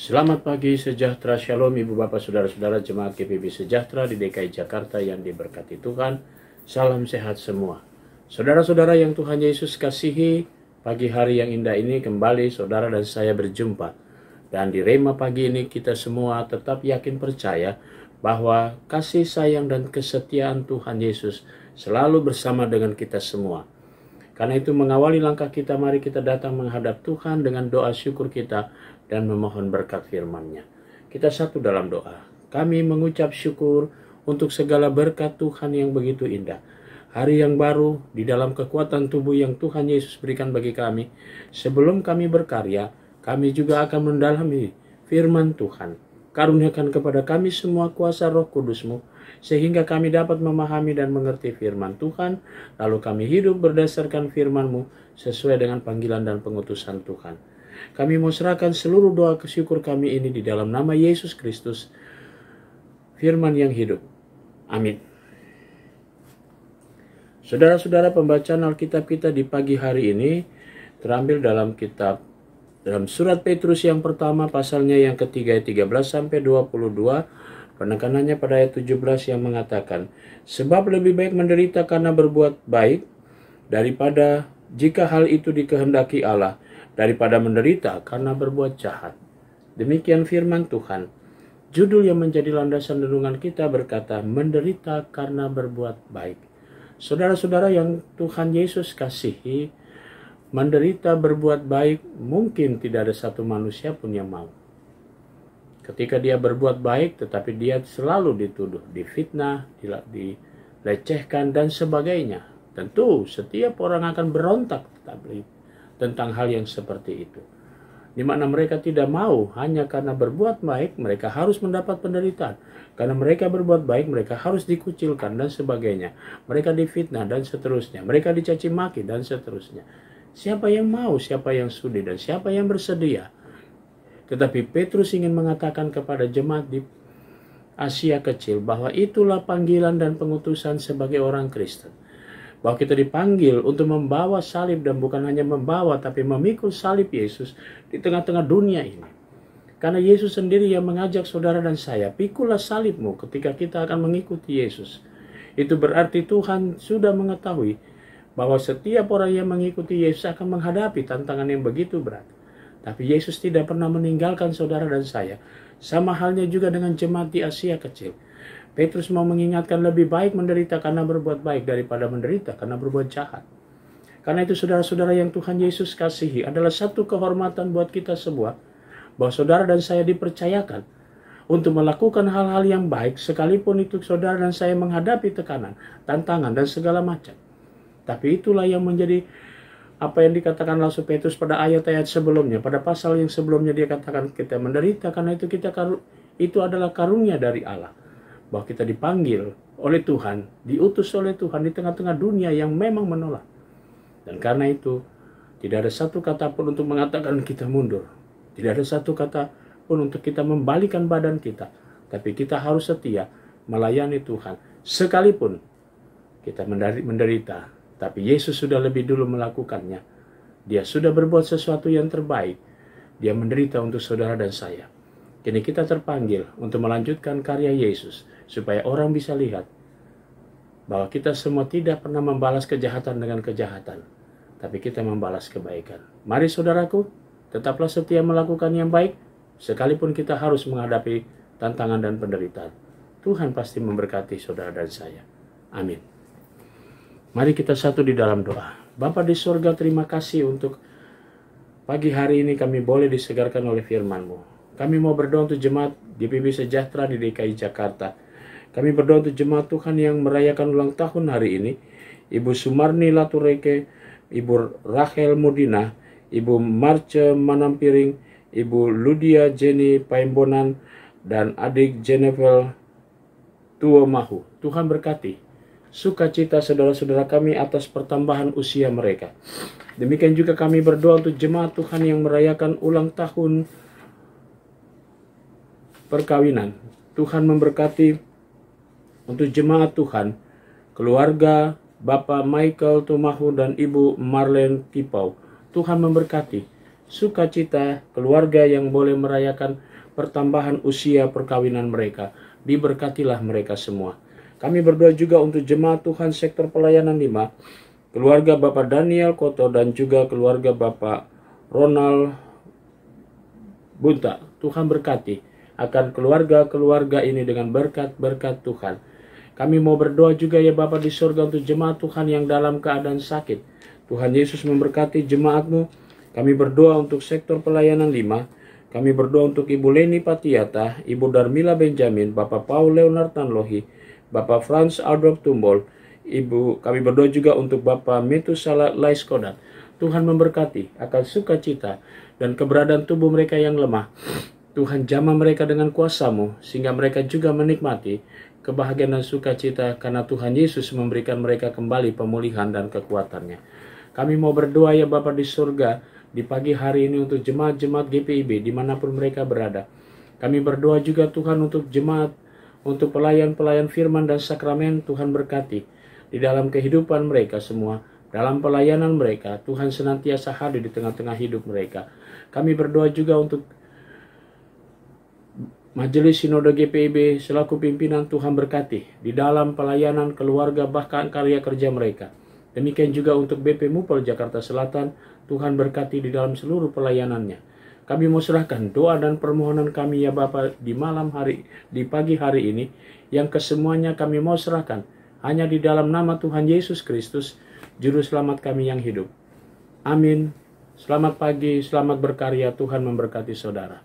Selamat pagi, sejahtera, shalom Ibu Bapak Saudara-saudara jemaat GPB Sejahtera di DKI Jakarta yang diberkati Tuhan. Salam sehat semua. Saudara-saudara yang Tuhan Yesus kasihi, pagi hari yang indah ini kembali saudara dan saya berjumpa. Dan di Rema pagi ini kita semua tetap yakin percaya bahwa kasih sayang dan kesetiaan Tuhan Yesus selalu bersama dengan kita semua. Karena itu mengawali langkah kita, mari kita datang menghadap Tuhan dengan doa syukur kita dan memohon berkat firman-Nya. Kita satu dalam doa. Kami mengucap syukur untuk segala berkat Tuhan yang begitu indah. Hari yang baru di dalam kekuatan tubuh yang Tuhan Yesus berikan bagi kami. Sebelum kami berkarya, kami juga akan mendalami firman Tuhan. Karuniakan kepada kami semua kuasa Roh Kudus-Mu, sehingga kami dapat memahami dan mengerti firman Tuhan, lalu kami hidup berdasarkan firman-Mu sesuai dengan panggilan dan pengutusan Tuhan. Kami mau serahkan seluruh doa kesyukur kami ini di dalam nama Yesus Kristus, firman yang hidup. Amin. Saudara-saudara, pembacaan Alkitab kita di pagi hari ini terambil dalam surat Petrus yang pertama, pasalnya yang ketiga ayat 13 sampai 22, penekanannya pada ayat 17 yang mengatakan, sebab lebih baik menderita karena berbuat baik daripada jika hal itu dikehendaki Allah, daripada menderita karena berbuat jahat. Demikian firman Tuhan. Judul yang menjadi landasan renungan kita berkata, menderita karena berbuat baik. Saudara-saudara yang Tuhan Yesus kasihi, menderita berbuat baik mungkin tidak ada satu manusia pun yang mau. Ketika dia berbuat baik tetapi dia selalu dituduh, difitnah, dilecehkan dan sebagainya. Tentu setiap orang akan berontak tentang hal yang seperti itu. Di mana mereka tidak mau hanya karena berbuat baik mereka harus mendapat penderitaan. Karena mereka berbuat baik mereka harus dikucilkan dan sebagainya. Mereka difitnah dan seterusnya. Mereka dicaci maki dan seterusnya. Siapa yang mau, siapa yang sudi, dan siapa yang bersedia. Tetapi Petrus ingin mengatakan kepada jemaat di Asia Kecil bahwa itulah panggilan dan pengutusan sebagai orang Kristen. Bahwa kita dipanggil untuk membawa salib dan bukan hanya membawa tapi memikul salib Yesus di tengah-tengah dunia ini. Karena Yesus sendiri yang mengajak saudara dan saya, pikulah salibmu ketika kita akan mengikuti Yesus. Itu berarti Tuhan sudah mengetahui bahwa setiap orang yang mengikuti Yesus akan menghadapi tantangan yang begitu berat. Tapi Yesus tidak pernah meninggalkan saudara dan saya. Sama halnya juga dengan jemaat di Asia Kecil. Petrus mau mengingatkan lebih baik menderita karena berbuat baik daripada menderita karena berbuat jahat. Karena itu saudara-saudara yang Tuhan Yesus kasihi, adalah satu kehormatan buat kita semua bahwa saudara dan saya dipercayakan untuk melakukan hal-hal yang baik sekalipun itu saudara dan saya menghadapi tekanan, tantangan dan segala macam. Tapi itulah yang menjadi apa yang dikatakan Rasul Petrus pada ayat-ayat sebelumnya. Pada pasal yang sebelumnya dia katakan kita menderita karena itu adalah karunia dari Allah. Bahwa kita dipanggil oleh Tuhan, diutus oleh Tuhan di tengah-tengah dunia yang memang menolak. Dan karena itu tidak ada satu kata pun untuk mengatakan kita mundur. Tidak ada satu kata pun untuk kita membalikan badan kita. Tapi kita harus setia melayani Tuhan. Sekalipun kita menderita. Tapi Yesus sudah lebih dulu melakukannya. Dia sudah berbuat sesuatu yang terbaik. Dia menderita untuk saudara dan saya. Kini kita terpanggil untuk melanjutkan karya Yesus. Supaya orang bisa lihat bahwa kita semua tidak pernah membalas kejahatan dengan kejahatan. Tapi kita membalas kebaikan. Mari saudaraku, tetaplah setia melakukan yang baik. Sekalipun kita harus menghadapi tantangan dan penderitaan. Tuhan pasti memberkati saudara dan saya. Amin. Mari kita satu di dalam doa. Bapa di surga, terima kasih untuk pagi hari ini kami boleh disegarkan oleh firman-Mu. Kami mau berdoa untuk jemaat GPB Sejahtera di DKI Jakarta. Kami berdoa untuk jemaat Tuhan yang merayakan ulang tahun hari ini. Ibu Sumarni Latureke, Ibu Rachel Mudina, Ibu Marce Manampiring, Ibu Ludia Jenny Paimbonan, dan adik Jenevel Tuomahu. Tuhan berkati sukacita saudara-saudara kami atas pertambahan usia mereka. Demikian juga kami berdoa untuk jemaat Tuhan yang merayakan ulang tahun perkawinan. Tuhan memberkati untuk jemaat Tuhan, keluarga Bapak Michael Tumahu dan Ibu Marlene Kipau. Tuhan memberkati sukacita keluarga yang boleh merayakan pertambahan usia perkawinan mereka. Diberkatilah mereka semua. Kami berdoa juga untuk jemaat Tuhan sektor pelayanan 5, keluarga Bapak Daniel Koto dan juga keluarga Bapak Ronald Bunta. Tuhan berkati akan keluarga-keluarga ini dengan berkat-berkat Tuhan. Kami mau berdoa juga ya Bapa di surga untuk jemaat Tuhan yang dalam keadaan sakit. Tuhan Yesus memberkati jemaat-Mu. Kami berdoa untuk sektor pelayanan 5. Kami berdoa untuk Ibu Leni Patiata, Ibu Darmila Benjamin, Bapak Paul Leonard Tanlohi, Bapak Franz Adolf Tumbol. Kami berdoa juga untuk Bapak Metusala Laiskodat. Tuhan memberkati akan sukacita dan keberadaan tubuh mereka yang lemah. Tuhan jamah mereka dengan kuasa-Mu, sehingga mereka juga menikmati kebahagiaan dan sukacita karena Tuhan Yesus memberikan mereka kembali pemulihan dan kekuatannya. Kami mau berdoa ya Bapa di surga, di pagi hari ini untuk jemaat-jemaat GPIB dimanapun mereka berada. Kami berdoa juga Tuhan untuk jemaat, untuk pelayan-pelayan firman dan sakramen. Tuhan berkati di dalam kehidupan mereka semua, dalam pelayanan mereka. Tuhan senantiasa hadir di tengah-tengah hidup mereka. Kami berdoa juga untuk Majelis Sinode GPIB selaku pimpinan. Tuhan berkati di dalam pelayanan keluarga bahkan karya kerja mereka. Demikian juga untuk BP Mupel Jakarta Selatan. Tuhan berkati di dalam seluruh pelayanannya. Kami mau serahkan doa dan permohonan kami ya Bapa di pagi hari ini, yang kesemuanya kami mau serahkan hanya di dalam nama Tuhan Yesus Kristus, Juru Selamat kami yang hidup. Amin. Selamat pagi, selamat berkarya. Tuhan memberkati saudara.